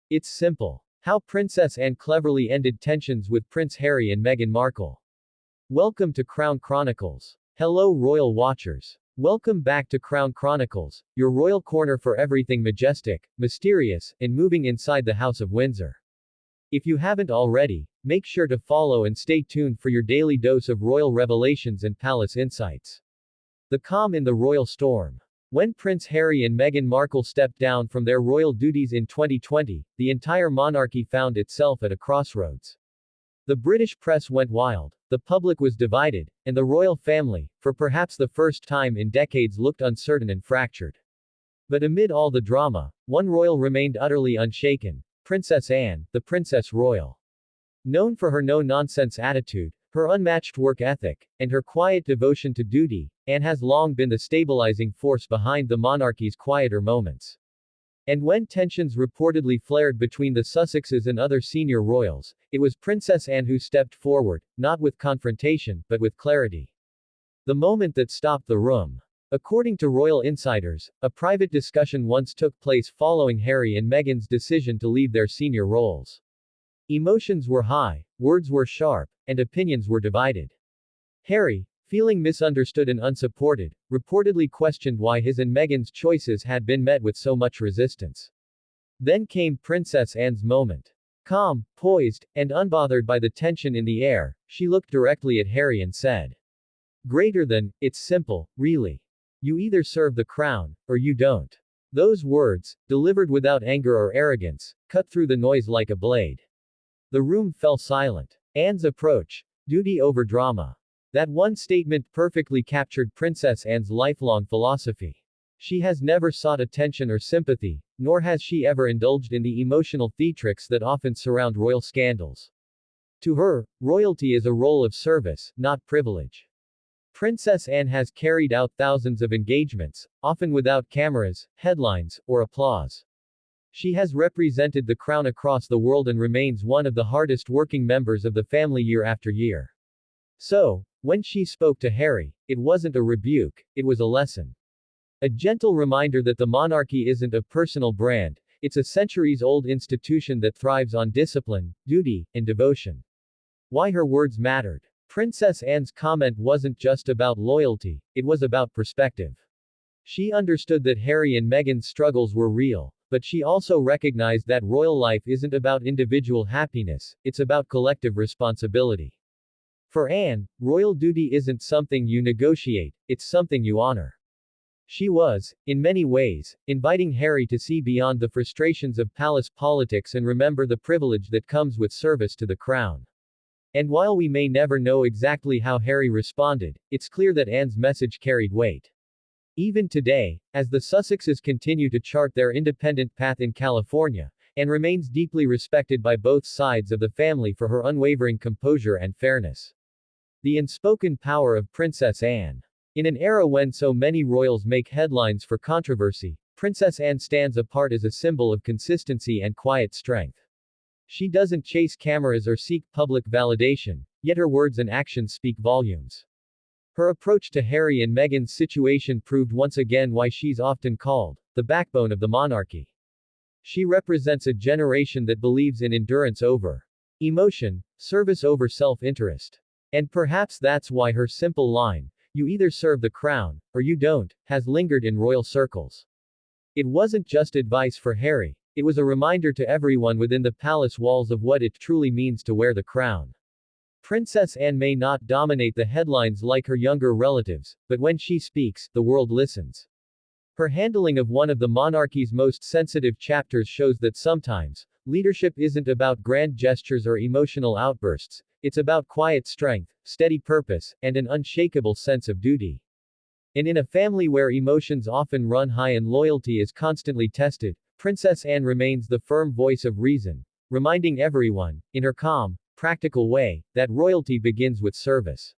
It's simple. How Princess Anne cleverly ended tensions with Prince Harry and Meghan Markle. Welcome to Crown Chronicles. Hello, royal watchers. Welcome back to Crown Chronicles, your royal corner for everything majestic, mysterious, and moving inside the House of Windsor. If you haven't already, make sure to follow and stay tuned for your daily dose of royal revelations and palace insights. The calm in the royal storm. When Prince Harry and Meghan Markle stepped down from their royal duties in 2020, the entire monarchy found itself at a crossroads. The British press went wild, the public was divided, and the royal family, for perhaps the first time in decades, looked uncertain and fractured. But amid all the drama, one royal remained utterly unshaken: Princess Anne, the Princess Royal. Known for her no-nonsense attitude, her unmatched work ethic, and her quiet devotion to duty, Anne has long been the stabilizing force behind the monarchy's quieter moments. And when tensions reportedly flared between the Sussexes and other senior royals, it was Princess Anne who stepped forward, not with confrontation, but with clarity. The moment that stopped the room. According to royal insiders, a private discussion once took place following Harry and Meghan's decision to leave their senior roles. Emotions were high, words were sharp, and opinions were divided. Harry, feeling misunderstood and unsupported, reportedly questioned why his and Meghan's choices had been met with so much resistance. Then came Princess Anne's moment. Calm, poised, and unbothered by the tension in the air, she looked directly at Harry and said, "Greater than, it's simple, really. You either serve the crown, or you don't." Those words, delivered without anger or arrogance, cut through the noise like a blade. The room fell silent. Anne's approach. Duty over drama. That one statement perfectly captured Princess Anne's lifelong philosophy. She has never sought attention or sympathy, nor has she ever indulged in the emotional theatrics that often surround royal scandals. To her, royalty is a role of service, not privilege. Princess Anne has carried out thousands of engagements, often without cameras, headlines, or applause. She has represented the crown across the world and remains one of the hardest working members of the family year after year. So, when she spoke to Harry, it wasn't a rebuke, it was a lesson. A gentle reminder that the monarchy isn't a personal brand, it's a centuries-old institution that thrives on discipline, duty, and devotion. Why her words mattered. Princess Anne's comment wasn't just about loyalty, it was about perspective. She understood that Harry and Meghan's struggles were real, but she also recognized that royal life isn't about individual happiness, it's about collective responsibility. For Anne, royal duty isn't something you negotiate, it's something you honor. She was, in many ways, inviting Harry to see beyond the frustrations of palace politics and remember the privilege that comes with service to the crown. And while we may never know exactly how Harry responded, it's clear that Anne's message carried weight. Even today, as the Sussexes continue to chart their independent path in California, Anne remains deeply respected by both sides of the family for her unwavering composure and fairness. The unspoken power of Princess Anne. In an era when so many royals make headlines for controversy, Princess Anne stands apart as a symbol of consistency and quiet strength. She doesn't chase cameras or seek public validation, yet her words and actions speak volumes. Her approach to Harry and Meghan's situation proved once again why she's often called the backbone of the monarchy. She represents a generation that believes in endurance over emotion, service over self-interest. And perhaps that's why her simple line, "You either serve the crown, or you don't," has lingered in royal circles. It wasn't just advice for Harry, it was a reminder to everyone within the palace walls of what it truly means to wear the crown. Princess Anne may not dominate the headlines like her younger relatives, but when she speaks, the world listens. Her handling of one of the monarchy's most sensitive chapters shows that sometimes, leadership isn't about grand gestures or emotional outbursts, it's about quiet strength, steady purpose, and an unshakable sense of duty. And in a family where emotions often run high and loyalty is constantly tested, Princess Anne remains the firm voice of reason, reminding everyone, in her calm, practical way, that royalty begins with service.